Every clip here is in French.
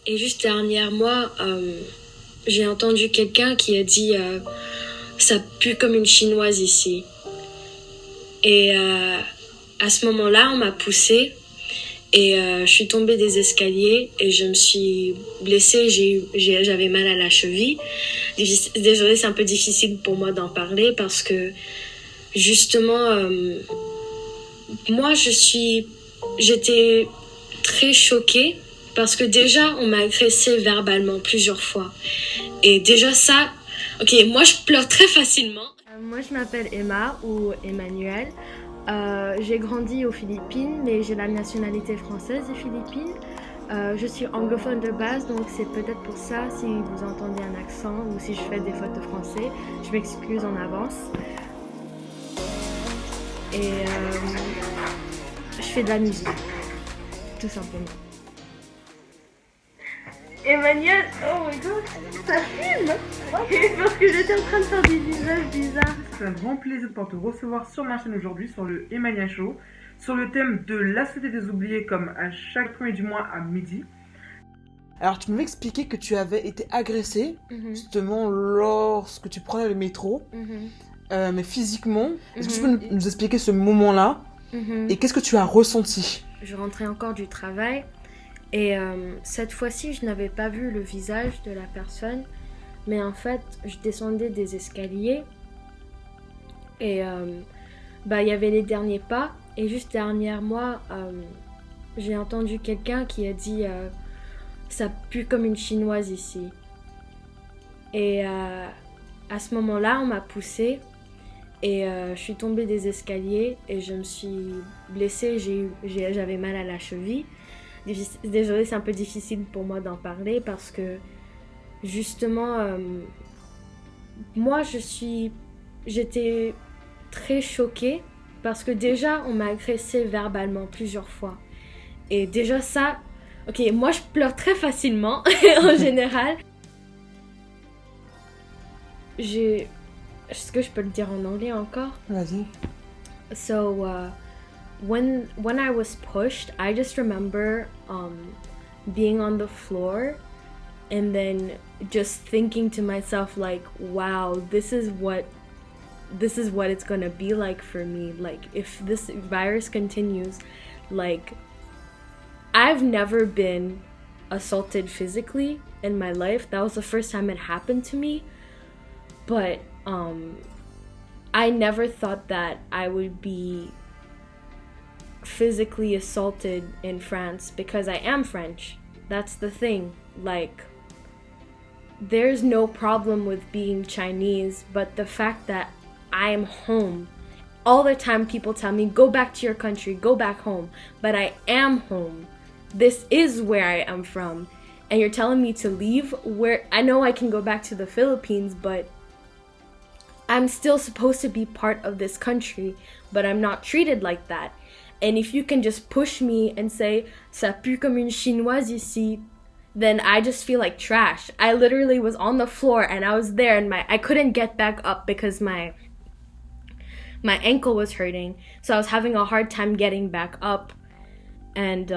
Et juste dernièrement, j'ai entendu quelqu'un qui a dit ça pue comme une chinoise ici. Et à ce moment-là, on m'a poussée et je suis tombée des escaliers et je me suis blessée. J'avais mal à la cheville. Désolée, c'est un peu difficile pour moi d'en parler parce que justement, moi, j'étais très choquée parce que déjà, on m'a agressée verbalement plusieurs fois. Et déjà ça, ok, moi je pleure très facilement. Moi, je m'appelle Emma ou Emmanuel. J'ai grandi aux Philippines, mais j'ai la nationalité française des Philippines. Je suis anglophone de base, donc c'est peut-être pour ça si vous entendez un accent ou si je fais des fautes de français, je m'excuse en avance. Et je fais de la musique, tout simplement. Emmanuel, oh my god, ça filme. Parce que j'étais en train de faire des visages bizarres. C'est un grand plaisir de pouvoir te recevoir sur ma chaîne aujourd'hui sur le Emania Show, sur le thème de la Société des oubliés, comme à chaque premier du mois à midi. Alors, tu m'avais expliqué que tu avais été agressée, justement, lorsque tu prenais le métro, mais physiquement. Est-ce que tu peux nous expliquer ce moment-là et qu'est-ce que tu as ressenti? Je rentrais encore du travail et cette fois-ci, je n'avais pas vu le visage de la personne, mais en fait, je descendais des escaliers et il y avait les derniers pas et juste derrière moi, j'ai entendu quelqu'un qui a dit ça pue comme une chinoise ici. Et à ce moment-là, on m'a poussée et je suis tombée des escaliers et je me suis blessée. J'avais mal à la cheville. Désolée, c'est un peu difficile pour moi d'en parler parce que justement, moi, j'étais très choquée parce que déjà, on m'a agressée verbalement plusieurs fois. Et déjà ça, ok, moi je pleure très facilement en général. Est-ce que je peux le dire en anglais encore? Vas-y. So, when I was pushed, I just remember being on the floor and then just thinking to myself like, wow, this is what it's gonna be like for me. Like, if this virus continues, like, I've never been assaulted physically in my life. That was the first time it happened to me. But I never thought that I would be physically assaulted in France because I am French. That's the thing. Like, there's no problem with being Chinese, but the fact that I am home. All the time people tell me, go back to your country, go back home. But I am home. This is where I am from. And you're telling me to leave where I know I can go back to the Philippines, but I'm still supposed to be part of this country, but I'm not treated like that. And if you can just push me and say, ça pue comme une chinoise ici, then I just feel like trash. I literally was on the floor and I was there and I couldn't get back up because my ankle was hurting. So I was having a hard time getting back up. And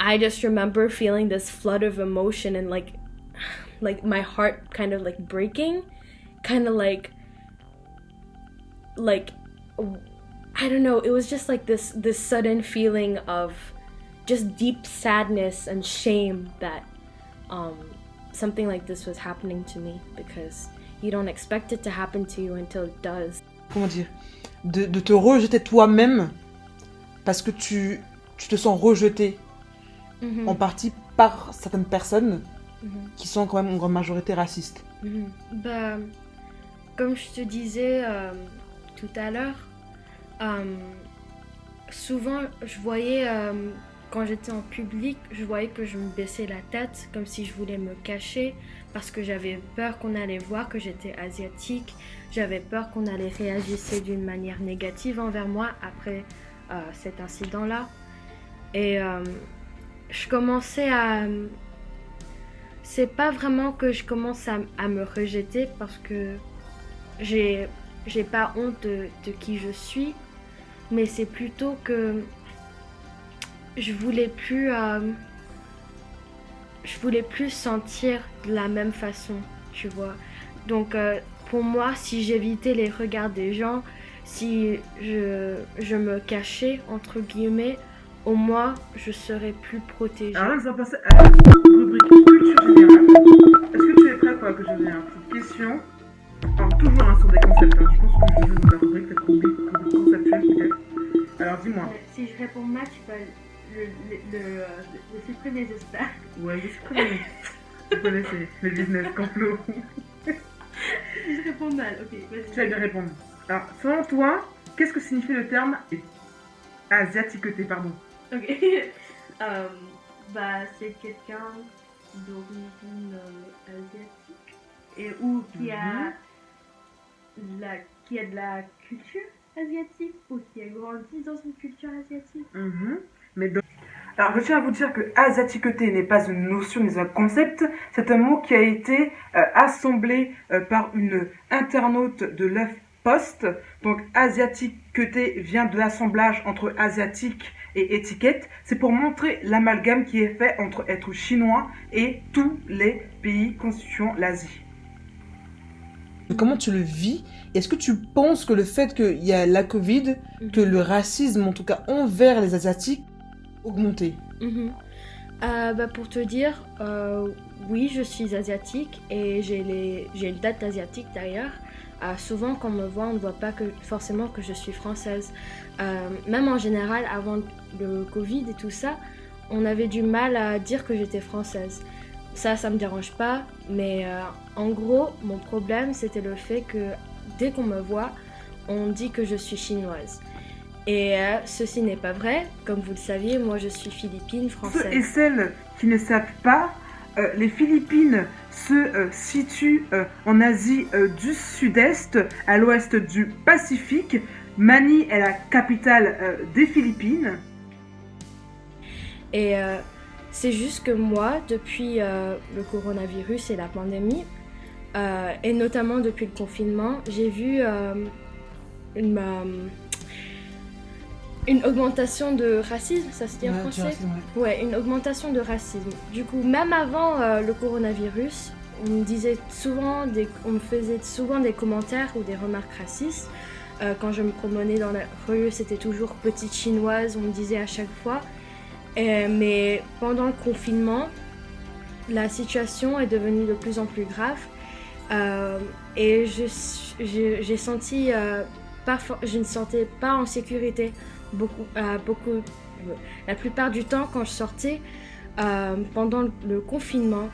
I just remember feeling this flood of emotion and like my heart kind of like breaking, kind of like I don't know, it was just like this sudden feeling of just deep sadness and shame that something like this was happening to me, because you don't expect it to happen to you until it does. Comment dire, de te rejeter toi-même parce que tu te sens rejeté en partie par certaines personnes qui sont quand même en grande majorité racistes. Bah, comme je te disais tout à l'heure, souvent je voyais, quand j'étais en public, je voyais que je me baissais la tête comme si je voulais me cacher parce que j'avais peur qu'on allait voir que j'étais asiatique, j'avais peur qu'on allait réagir d'une manière négative envers moi après cet incident-là. Et je commençais à... C'est pas vraiment que je commence à me rejeter parce que j'ai pas honte de qui je suis, mais c'est plutôt que je voulais plus je voulais plus sentir de la même façon, tu vois. Donc pour moi, si j'évitais les regards des gens, si je me cachais, entre guillemets, au moins je serais plus protégée. Alors là, nous allons passer à la rubrique culture générale. Est-ce que tu es prêt pour la culture générale? Petite question. Alors, toujours sur des concepts. Hein. Je pense que je vais vous la rubrique, peut-être rubrique conceptuelle, peut-être. Alors, dis-moi. Si je réponds mal, tu peux le supprimer, j'espère. Ouais, je suis très Tu connais, c'est le business complot. Je réponds mal, ok, vas-y. Tu vas bien répondre. Alors, selon toi, qu'est-ce que signifie le terme asiatiqueté, pardon? Ok. Bah, c'est quelqu'un d'origine asiatique et ou qui a qui a de la culture asiatique ou qui a grandi dans une culture asiatique. Mais donc... Alors, je tiens à vous dire que asiatiqueté n'est pas une notion, mais un concept. C'est un mot qui a été assemblé par une internaute de l'œuf Post. Donc, asiatiqueté vient de l'assemblage entre asiatique et étiquette. C'est pour montrer l'amalgame qui est fait entre être chinois et tous les pays constituant l'Asie. Comment tu le vis? Est-ce que tu penses que le fait qu'il y a la Covid, que le racisme, en tout cas envers les Asiatiques, a augmenté? Bah pour te dire, oui, je suis asiatique et j'ai une date asiatique d'ailleurs. Souvent, quand on me voit, on ne voit pas forcément que je suis française. Même en général, avant le Covid et tout ça, on avait du mal à dire que j'étais française. Ça me dérange pas, mais en gros, mon problème, c'était le fait que dès qu'on me voit, on dit que je suis chinoise. Et ceci n'est pas vrai. Comme vous le saviez, moi je suis philippine, française. Ceux et celles qui ne savent pas, les Philippines se situent en Asie du Sud-Est, à l'ouest du Pacifique. Manille est la capitale des Philippines. Et c'est juste que moi, depuis le coronavirus et la pandémie, et notamment depuis le confinement, j'ai vu une augmentation de racisme, ça se dit en français? Racisme, ouais, une augmentation de racisme. Du coup, même avant le coronavirus, on me faisait souvent des commentaires ou des remarques racistes. Quand je me promenais dans la rue, c'était toujours petite chinoise, on me disait à chaque fois. Mais pendant le confinement, la situation est devenue de plus en plus grave. Et j'ai senti, je ne sentais pas en sécurité la plupart du temps quand je sortais pendant le confinement.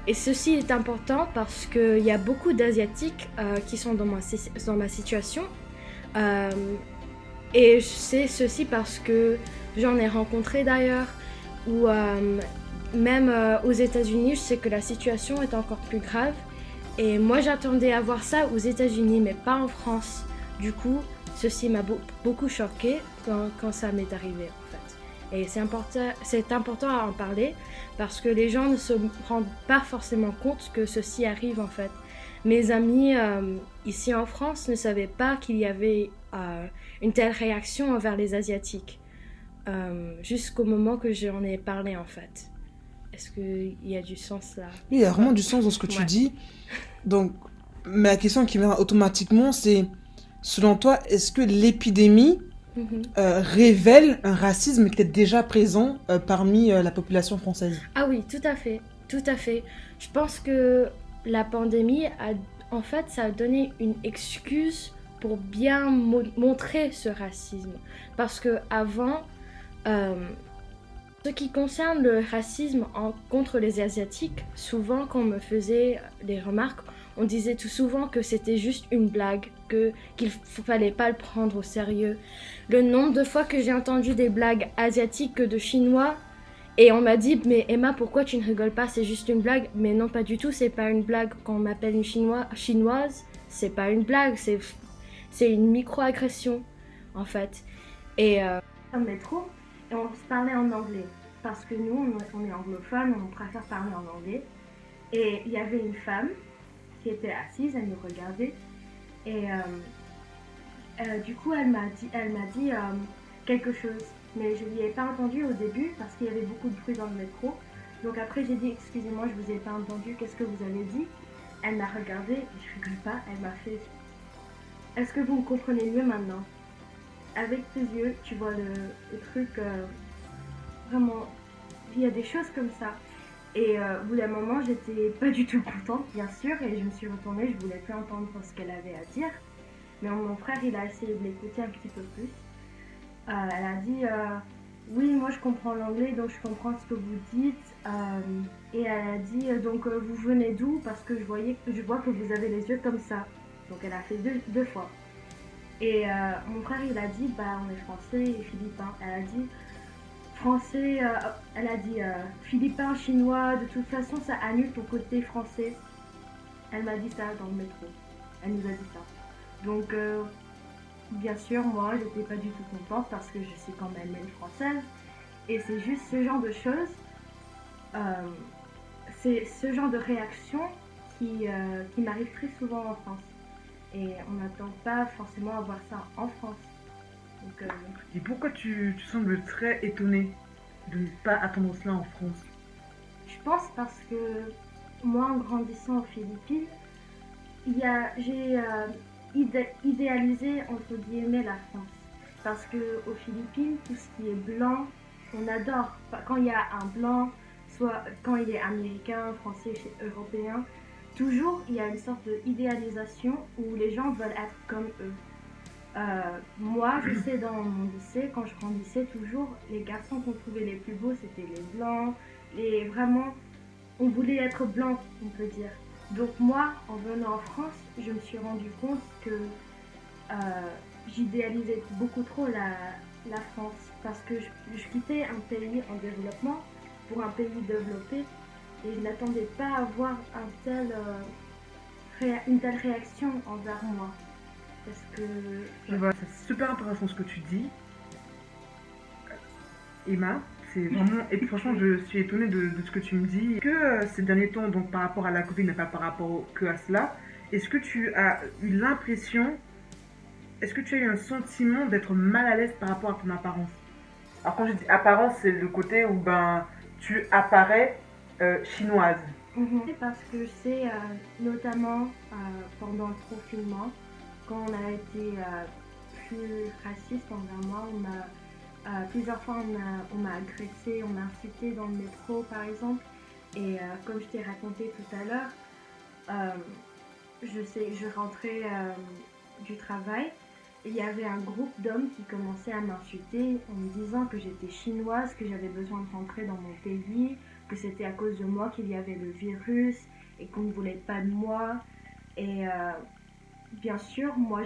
Et ceci est important parce qu'il y a beaucoup d'Asiatiques qui sont dans ma situation. Et je sais ceci parce que j'en ai rencontré d'ailleurs, ou même aux États-Unis, je sais que la situation est encore plus grave. Et moi, j'attendais à voir ça aux États-Unis, mais pas en France. Du coup, ceci m'a beaucoup choquée quand ça m'est arrivé, en fait. Et c'est important à en parler parce que les gens ne se rendent pas forcément compte que ceci arrive, en fait. Mes amis ici en France ne savaient pas qu'il y avait une telle réaction envers les Asiatiques. Jusqu'au moment que j'en ai parlé, en fait. Est-ce qu'il y a du sens là? Oui, il y a vraiment du sens dans ce que tu dis. Donc, ma question qui vient automatiquement, c'est, selon toi, est-ce que l'épidémie révèle un racisme qui était déjà présent parmi la population française? Ah oui, tout à fait. Je pense que la pandémie, en fait, ça a donné une excuse pour bien montrer ce racisme. Parce que avant, ce qui concerne le racisme contre les Asiatiques, souvent quand on me faisait des remarques, on disait tout souvent que c'était juste une blague, qu'il ne fallait pas le prendre au sérieux. Le nombre de fois que j'ai entendu des blagues asiatiques que de chinois, et on m'a dit « Mais Emma, pourquoi tu ne rigoles pas? C'est juste une blague. » Mais non, pas du tout, c'est pas une blague. Quand on m'appelle une chinoise, c'est pas une blague, c'est une micro-agression, en fait. Et au métro, et on se parlait en anglais. Parce que nous, on est anglophones, on préfère parler en anglais. Et il y avait une femme qui était assise, elle nous regardait. Et du coup, elle m'a dit quelque chose. Mais je ne lui ai pas entendu au début parce qu'il y avait beaucoup de bruit dans le métro. Donc après j'ai dit excusez-moi, je vous ai pas entendu, qu'est-ce que vous avez dit? Elle m'a regardée, je rigole pas, elle m'a fait est-ce que vous me comprenez mieux maintenant? Avec tes yeux, tu vois le truc vraiment, il y a des choses comme ça. Et au bout d'un moment, j'étais pas du tout contente, bien sûr, et je me suis retournée, je voulais plus entendre ce qu'elle avait à dire. Mais mon frère, il a essayé de l'écouter un petit peu plus. Elle a dit oui, moi je comprends l'anglais, donc je comprends ce que vous dites. Et elle a dit donc vous venez d'où? Parce que je vois que vous avez les yeux comme ça. Donc elle a fait deux fois. Et mon frère, il a dit bah on est français et philippin. Elle a dit français, elle a dit philippin, chinois, de toute façon ça annule ton côté français. Elle m'a dit ça dans le métro. Elle nous a dit ça. Donc bien sûr, moi j'étais pas du tout contente parce que je suis quand même une française. Et c'est juste ce genre de choses, c'est ce genre de réaction qui m'arrive très souvent en France. Et on n'attend pas forcément à voir ça en France. Donc, Et pourquoi tu sembles très étonnée de ne pas attendre cela en France? je pense parce que moi, en grandissant aux Philippines, j'ai idéalisé entre guillemets la France. Parce que aux Philippines, tout ce qui est blanc, on adore. Quand il y a un blanc, soit quand il est américain, français, européen, toujours il y a une sorte d'idéalisation où les gens veulent être comme eux. Moi, je sais dans mon lycée, quand je grandissais toujours, les garçons qu'on trouvait les plus beaux, c'était les blancs, vraiment, on voulait être blanc, on peut dire. Donc moi, en venant en France, je me suis rendu compte que j'idéalisais beaucoup trop la France parce que je quittais un pays en développement pour un pays développé et je n'attendais pas à avoir une telle réaction envers moi. Parce que... Je vois, c'est super intéressant ce que tu dis. Emma, c'est vraiment... Et franchement, je suis étonnée de ce que tu me dis. Que ces derniers temps, donc par rapport à la Covid, mais pas par rapport que à cela, est-ce que tu as eu l'impression, est-ce que tu as eu un sentiment d'être mal à l'aise par rapport à ton apparence? Alors quand je dis apparence, c'est le côté où ben tu apparais chinoise. C'est parce que je sais, notamment pendant le confinement, quand on a été plus raciste envers moi, plusieurs fois on m'a agressé, on m'a insulté dans le métro par exemple. Et comme je t'ai raconté tout à l'heure, je rentrais du travail. Il y avait un groupe d'hommes qui commençaient à m'insulter en me disant que j'étais chinoise, que j'avais besoin de rentrer dans mon pays, que c'était à cause de moi qu'il y avait le virus et qu'on ne voulait pas de moi. Et bien sûr, moi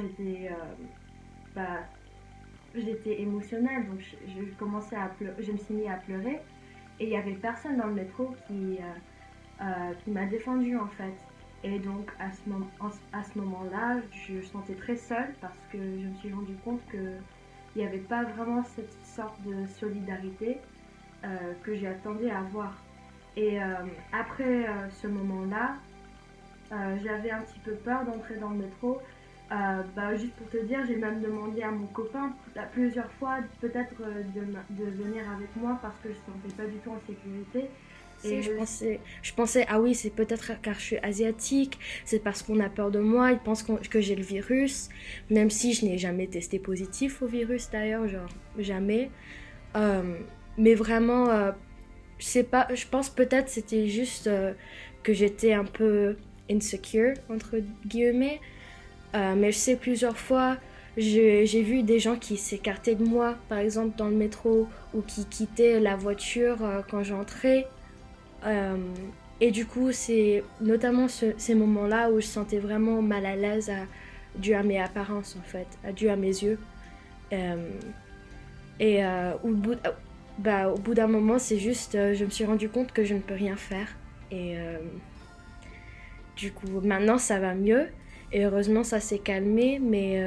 j'étais émotionnelle, donc je commençais à pleurer, je me suis mis à pleurer. Et il n'y avait personne dans le métro qui m'a défendue en fait. Et donc à ce moment-là, je me sentais très seule parce que je me suis rendu compte qu'il n'y avait pas vraiment cette sorte de solidarité que j'attendais à avoir. Et après ce moment-là, j'avais un petit peu peur d'entrer dans le métro. Juste pour te dire, j'ai même demandé à mon copain plusieurs fois peut-être de venir avec moi parce que je ne me sentais pas du tout en sécurité. Et je pensais, ah oui, c'est peut-être car je suis asiatique, c'est parce qu'on a peur de moi, ils pensent que j'ai le virus, même si je n'ai jamais testé positif au virus d'ailleurs, genre jamais. Mais vraiment, je sais pas, je pense peut-être c'était juste que j'étais un peu insecure, entre guillemets. Mais je sais plusieurs fois, j'ai vu des gens qui s'écartaient de moi, par exemple dans le métro, ou qui quittaient la voiture quand j'entrais. Et du coup, c'est notamment ces moments-là où je sentais vraiment mal à l'aise dû à mes apparences, en fait, dû à mes yeux. Au bout d'un moment, c'est juste, je me suis rendu compte que je ne peux rien faire. Et du coup, maintenant, ça va mieux. Et heureusement, ça s'est calmé, mais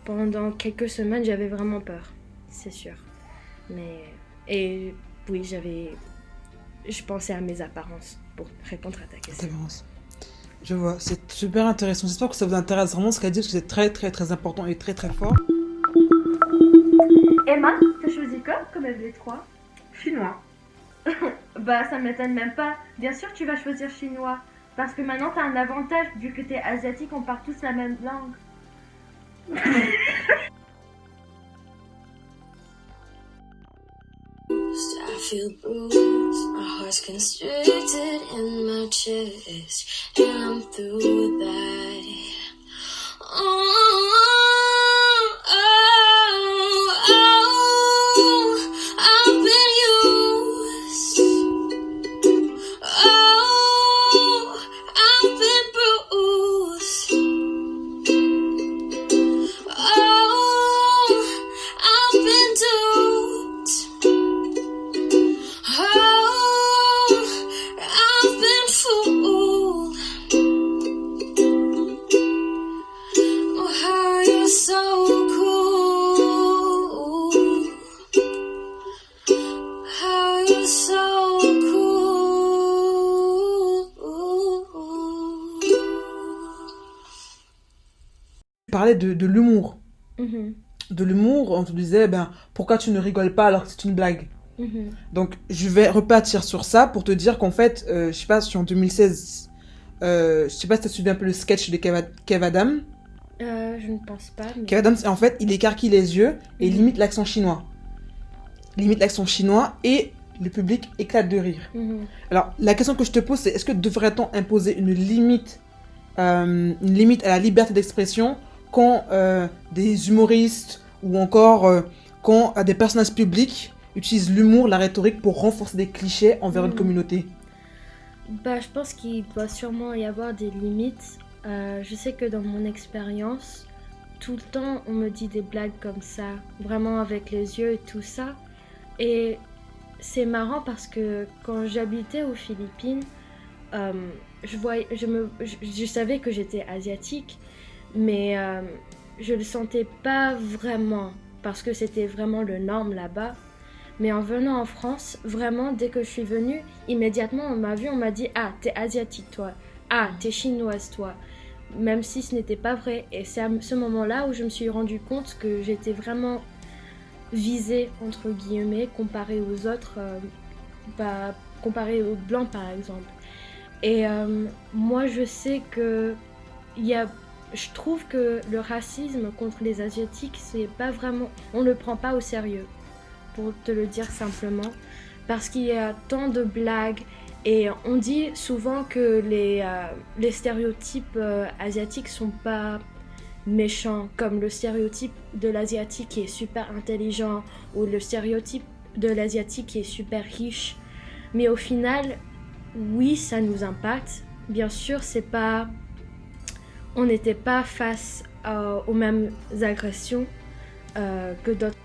pendant quelques semaines, j'avais vraiment peur, c'est sûr. Et oui, je pensais à mes apparences pour répondre à ta question. Je vois, c'est super intéressant. J'espère que ça vous intéresse vraiment ce qu'elle dit, parce que c'est très très très important et très très fort. Emma, t'as choisi quoi comme MV3? Chinois. Bah, ça m'étonne même pas. Bien sûr, tu vas choisir chinois. Parce que maintenant, t'as un avantage, vu que t'es asiatique, on parle tous la même langue. I feel bruised, my heart's constricted in my chest, and I'm through with that. Oh, oh, oh, I've been used. Oh, I've been bruised. Oh, I've been duped. Oh, I've been fooled. Oh, how you're so cool. How you're so cool. Tu parlais de l'humour. Mhm, De l'humour, on te disait, ben, pourquoi tu ne rigoles pas alors que c'est une blague? mhm. Donc, je vais repartir sur ça pour te dire qu'en fait, je sais pas si en 2016, je sais pas si tu as suivi un peu le sketch de Kev Adam. Je ne pense pas. Mais... Kev Adam, en fait, il écarquille les yeux et il imite l'accent chinois. Il imite l'accent chinois et le public éclate de rire. Mhm. Alors, la question que je te pose, c'est est-ce que devrait-on imposer une limite à la liberté d'expression quand des humoristes ou encore quand des personnages publics utilisent l'humour, la rhétorique pour renforcer des clichés envers une communauté? Bah, je pense qu'il doit sûrement y avoir des limites. Je sais que dans mon expérience, tout le temps, on me dit des blagues comme ça, vraiment avec les yeux et tout ça. Et c'est marrant parce que quand j'habitais aux Philippines, je savais que j'étais asiatique, mais je le sentais pas vraiment parce que c'était vraiment le norme là-bas. Mais en venant en France, vraiment, dès que je suis venue, immédiatement, on m'a vu, on m'a dit « Ah, t'es asiatique, toi. Ah, t'es chinoise, toi. » Même si ce n'était pas vrai. Et c'est à ce moment-là où je me suis rendu compte que j'étais vraiment visée, entre guillemets, comparée aux autres, comparée aux blancs, par exemple. Et moi, je sais que je trouve que le racisme contre les Asiatiques, c'est pas vraiment... On le prend pas au sérieux, pour te le dire simplement, parce qu'il y a tant de blagues et on dit souvent que les stéréotypes asiatiques sont pas méchants, comme le stéréotype de l'asiatique qui est super intelligent ou le stéréotype de l'asiatique qui est super riche. Mais au final, oui, ça nous impacte. Bien sûr, on n'était pas face aux mêmes agressions que d'autres.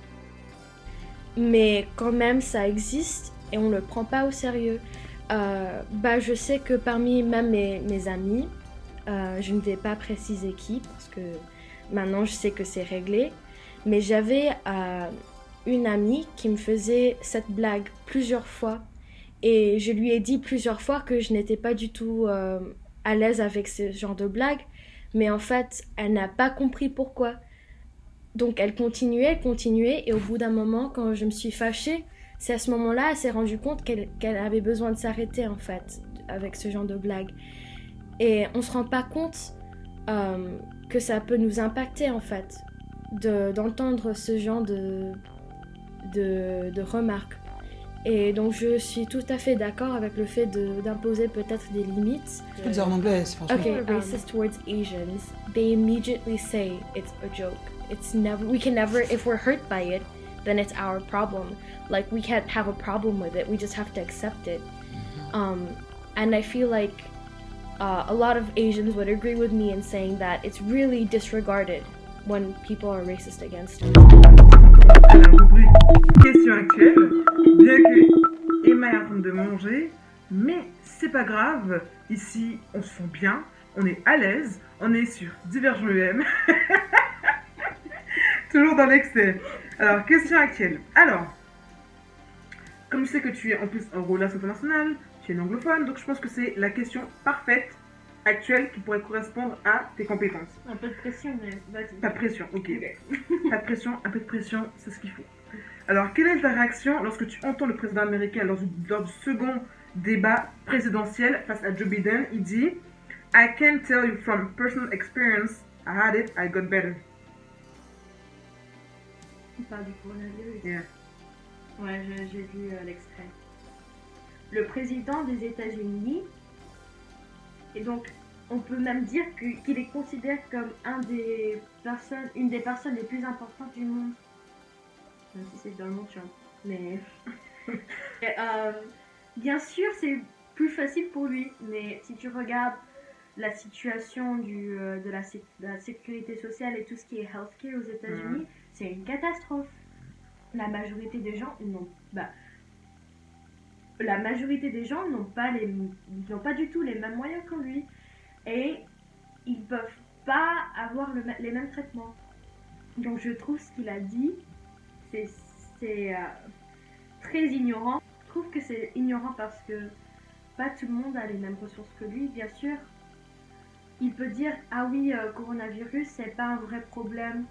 Mais quand même, ça existe et on ne le prend pas au sérieux. Je sais que parmi même mes amis, je ne vais pas préciser qui parce que maintenant je sais que c'est réglé, mais j'avais une amie qui me faisait cette blague plusieurs fois et je lui ai dit plusieurs fois que je n'étais pas du tout à l'aise avec ce genre de blague, mais en fait, elle n'a pas compris pourquoi. Donc elle continuait, et au bout d'un moment, quand je me suis fâchée, c'est à ce moment-là, elle s'est rendue compte qu'elle avait besoin de s'arrêter en fait, avec ce genre de blague. Et on se rend pas compte que ça peut nous impacter en fait, d'entendre ce genre de remarques. Et donc je suis tout à fait d'accord avec le fait d'imposer peut-être des limites. Je peux le dire en anglais, c'est franchement. Okay, racist towards Asians, they immediately say it's a joke. We can never, if we're hurt by it, then it's our problem. Like, we can't have a problem with it, we just have to accept it. And I feel like a lot of Asians would agree with me in saying that it's really disregarded when people are racist against us. La rubrique question actuelle, bien que Emma est en train de manger, mais c'est pas grave, ici on se sent bien, on est à l'aise, on est sur Divergent EM. Toujours dans l'excès. Alors, question actuelle. Alors, comme je sais que tu es en plus en relation internationale, tu es une anglophone, donc je pense que c'est la question parfaite actuelle qui pourrait correspondre à tes compétences. Un peu de pression, mais vas-y. Pas de pression, ok. Pas de pression, un peu de pression, c'est ce qu'il faut. Alors, quelle est ta réaction lorsque tu entends le président américain lors du second débat présidentiel face à Joe Biden? Il dit I can tell you from personal experience, I had it, I got better. Il parle du coronavirus. Yeah. Ouais, j'ai vu l'extrait. Le président des États-Unis, et donc on peut même dire qu'il est considéré comme une des personnes les plus importantes du monde. Même si c'est dans le monde Trump. Mais bien sûr, c'est plus facile pour lui. Mais si tu regardes la situation de la sécurité sociale et tout ce qui est healthcare aux États-Unis, c'est une catastrophe. La majorité des gens n'ont pas du tout les mêmes moyens que lui. Et ils peuvent pas avoir les mêmes traitements. Donc je trouve ce qu'il a dit, c'est très ignorant. Je trouve que c'est ignorant parce que pas tout le monde a les mêmes ressources que lui, bien sûr. Il peut dire ah oui, coronavirus, c'est pas un vrai problème.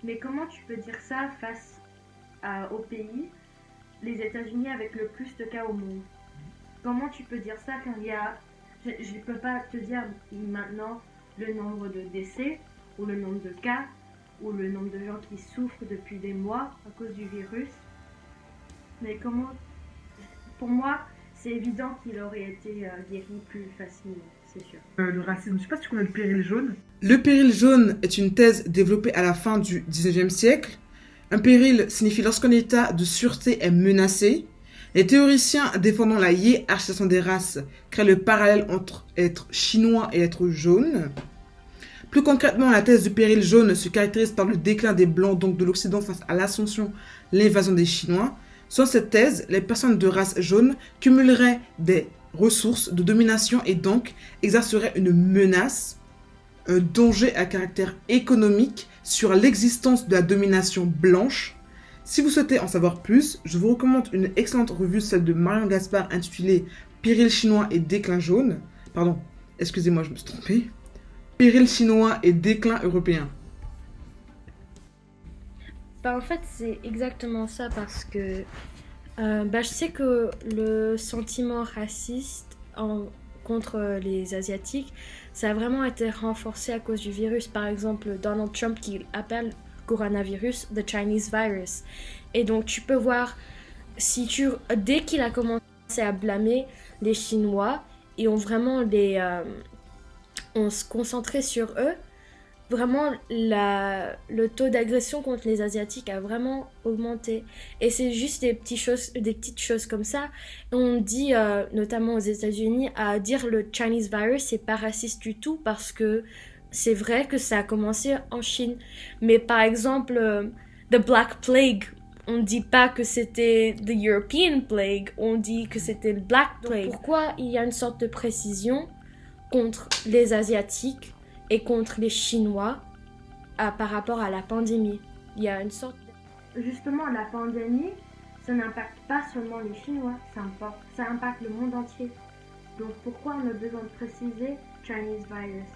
Mais comment tu peux dire ça face au pays, les États-Unis avec le plus de cas au monde? Comment tu peux dire ça quand il y a... Je ne peux pas te dire maintenant le nombre de décès, ou le nombre de cas, ou le nombre de gens qui souffrent depuis des mois à cause du virus. Mais comment... Pour moi, c'est évident qu'il aurait été guéri plus facilement, c'est sûr. Le racisme, je ne sais pas si tu connais le péril jaune. Le péril jaune est une thèse développée à la fin du 19e siècle. Un péril signifie lorsqu'un état de sûreté est menacé. Les théoriciens défendant la hiérarchisation des races créent le parallèle entre être chinois et être jaune. Plus concrètement, la thèse du péril jaune se caractérise par le déclin des Blancs, donc de l'Occident, face à l'ascension, l'invasion des Chinois. Sans cette thèse, les personnes de race jaune cumuleraient des ressources de domination et donc exerceraient une menace, un danger à caractère économique sur l'existence de la domination blanche. Si vous souhaitez en savoir plus, je vous recommande une excellente revue, celle de Marion Gaspard, intitulée Péril chinois et déclin jaune. Pardon, excusez-moi, je me suis trompée. Péril chinois et déclin européen. En fait, c'est exactement ça parce que je sais que le sentiment raciste contre les Asiatiques, ça a vraiment été renforcé à cause du virus. Par exemple, Donald Trump qui appelle coronavirus the Chinese virus. Et donc, tu peux voir, dès qu'il a commencé à blâmer les Chinois, et on se concentrait sur eux, vraiment le taux d'agression contre les Asiatiques a vraiment augmenté. Et c'est juste des petites choses comme ça. On dit, notamment aux États-Unis, à dire le Chinese virus, c'est pas raciste du tout parce que c'est vrai que ça a commencé en Chine. Mais par exemple, the Black Plague, on dit pas que c'était the European Plague, on dit que c'était le Black Plague. Donc pourquoi il y a une sorte de précision contre les Asiatiques et contre les Chinois par rapport à la pandémie? Il y a une sorte Justement, la pandémie, ça n'impacte pas seulement les Chinois, ça impacte le monde entier. Donc pourquoi on a besoin de préciser Chinese virus?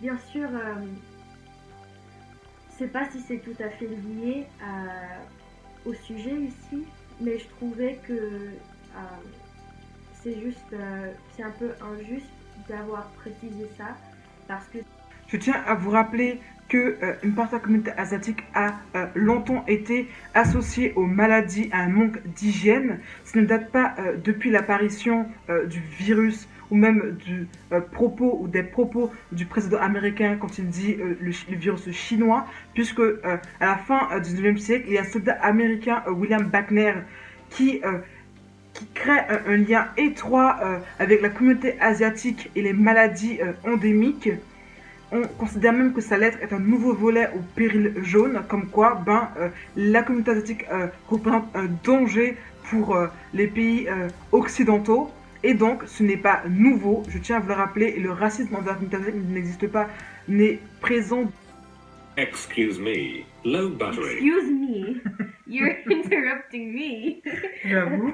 Bien sûr, je sais pas si c'est tout à fait lié au sujet ici, mais je trouvais que c'est un peu injuste d'avoir précisé ça, parce que... Je tiens à vous rappeler qu'une partie de la communauté asiatique a longtemps été associée aux maladies, à un manque d'hygiène. Ça ne date pas depuis l'apparition du virus ou même du propos ou des propos du président américain quand il dit le virus chinois, puisque à la fin du 19e siècle, il y a un soldat américain, William Buckner, qui crée un lien étroit avec la communauté asiatique et les maladies endémiques. On considère même que sa lettre est un nouveau volet au péril jaune, comme quoi la communauté asiatique représente un danger pour les pays occidentaux. Et donc, ce n'est pas nouveau, je tiens à vous le rappeler, et le racisme envers la communauté asiatique n'existe pas, n'est présent. Excuse me, low battery. Excuse me, you're interrupting me. J'avoue.